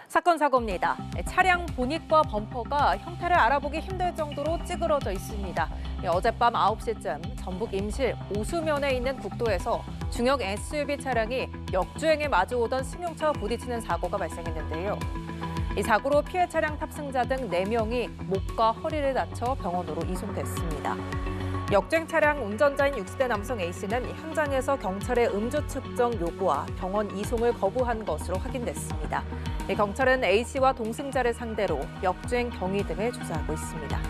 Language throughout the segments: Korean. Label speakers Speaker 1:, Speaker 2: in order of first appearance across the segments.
Speaker 1: 사건 사고입니다. 차량 보닛과 범퍼가 형태를 알아보기 힘들 정도로 찌그러져 있습니다. 어젯밤 9시쯤 전북 임실 오수면에 있는 국도에서 중형 SUV 차량이 역주행에 마주오던 승용차와 부딪히는 사고가 발생했는데요. 이 사고로 피해 차량 탑승자 등 4명이 목과 허리를 다쳐 병원으로 이송됐습니다. 역주행 차량 운전자인 60대 남성 A씨는 현장에서 경찰의 음주 측정 요구와 병원 이송을 거부한 것으로 확인됐습니다. 경찰은 A씨와 동승자를 상대로 역주행 경위 등을 조사하고 있습니다.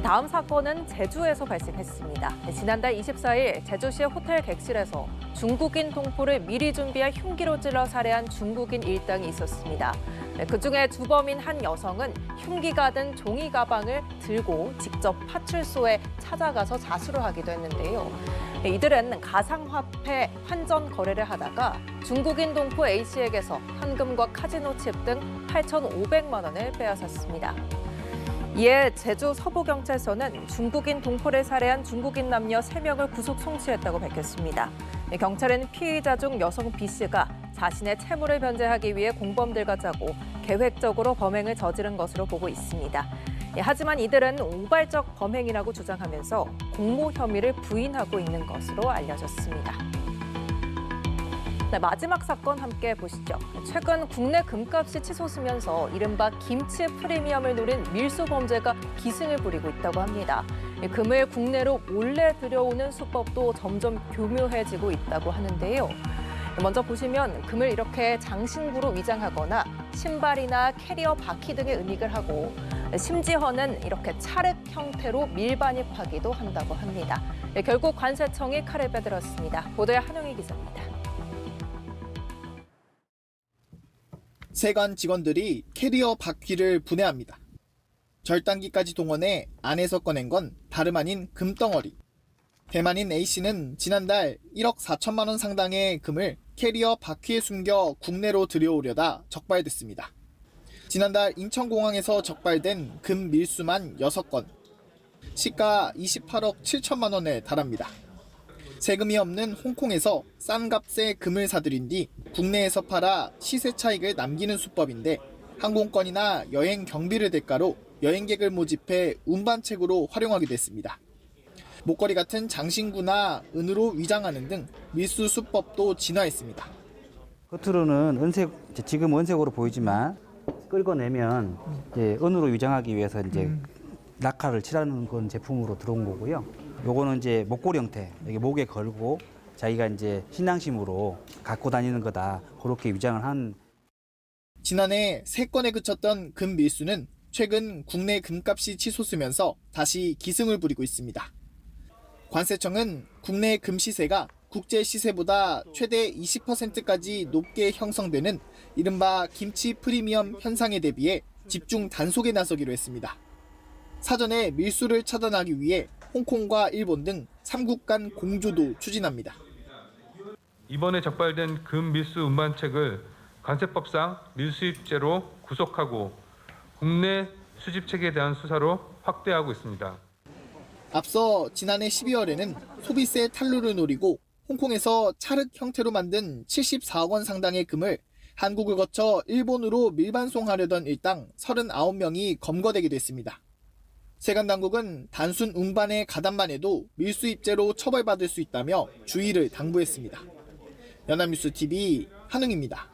Speaker 1: 다음 사건은 제주에서 발생했습니다. 지난달 24일 제주시의 호텔 객실에서 중국인 동포를 미리 준비한 흉기로 찔러 살해한 중국인 일당이 있었습니다. 그중에 주범인 한 여성은 흉기가 든 종이 가방을 들고 직접 파출소에 찾아가서 자수를 하기도 했는데요. 이들은 가상화폐 환전 거래를 하다가 중국인 동포 A씨에게서 현금과 카지노 칩 등 8,500만 원을 빼앗았습니다. 이에 제주 서부경찰서는 중국인 동포를 살해한 중국인 남녀 3명을 구속 송치했다고 밝혔습니다. 경찰은 피의자 중 여성 B씨가 자신의 채무를 변제하기 위해 공범들과 짜고 계획적으로 범행을 저지른 것으로 보고 있습니다. 하지만 이들은 우발적 범행이라고 주장하면서 공모 혐의를 부인하고 있는 것으로 알려졌습니다. 마지막 사건 함께 보시죠. 최근 국내 금값이 치솟으면서 이른바 김치 프리미엄을 노린 밀수 범죄가 기승을 부리고 있다고 합니다. 금을 국내로 몰래 들여오는 수법도 점점 교묘해지고 있다고 하는데요. 먼저 보시면 금을 이렇게 장신구로 위장하거나 신발이나 캐리어 바퀴 등에 은닉을 하고 심지어는 이렇게 찰흙 형태로 밀반입하기도 한다고 합니다. 결국 관세청이 칼을 빼들었습니다. 보도에 한영희 기자입니다.
Speaker 2: 세관 직원들이 캐리어 바퀴를 분해합니다. 절단기까지 동원해 안에서 꺼낸 건 다름 아닌 금덩어리. 대만인 A씨는 지난달 1억 4천만 원 상당의 금을 캐리어 바퀴에 숨겨 국내로 들여오려다 적발됐습니다. 지난달 인천공항에서 적발된 금 밀수만 6건. 시가 28억 7천만 원에 달합니다. 세금이 없는 홍콩에서 싼 값에 금을 사들인 뒤 국내에서 팔아 시세 차익을 남기는 수법인데 항공권이나 여행 경비를 대가로 여행객을 모집해 운반책으로 활용하기도 했습니다. 목걸이 같은 장신구나 은으로 위장하는 등 밀수 수법도 진화했습니다.
Speaker 3: 겉으로는 은색, 지금 은색으로 보이지만 긁어내면 이제 은으로 위장하기 위해서 이제 낙하를 칠하는 그런 제품으로 들어온 거고요. 요거는 이제 목걸이 형태, 여기 목에 걸고 자기가 이제 신앙심으로 갖고 다니는 거다. 그렇게 위장을 한.
Speaker 2: 지난해 3건에 그쳤던 금 밀수는 최근 국내 금값이 치솟으면서 다시 기승을 부리고 있습니다. 관세청은 국내 금 시세가 국제 시세보다 최대 20%까지 높게 형성되는 이른바 김치 프리미엄 현상에 대비해 집중 단속에 나서기로 했습니다. 사전에 밀수를 차단하기 위해 홍콩과 일본 등 3국 간 공조도 추진합니다.
Speaker 4: 이번에 적발된 금 밀수 운반책을 관세법상 밀수입죄로 구속하고 국내 수집책에 대한 수사로 확대하고 있습니다.
Speaker 2: 앞서 지난해 12월에는 소비세 탈루를 노리고 홍콩에서 찰흙 형태로 만든 74억 원 상당의 금을 한국을 거쳐 일본으로 밀반송하려던 일당 39명이 검거되기도 했습니다. 세관 당국은 단순 운반에 가담만 해도 밀수입죄로 처벌받을 수 있다며 주의를 당부했습니다. 연합뉴스 TV 한웅입니다.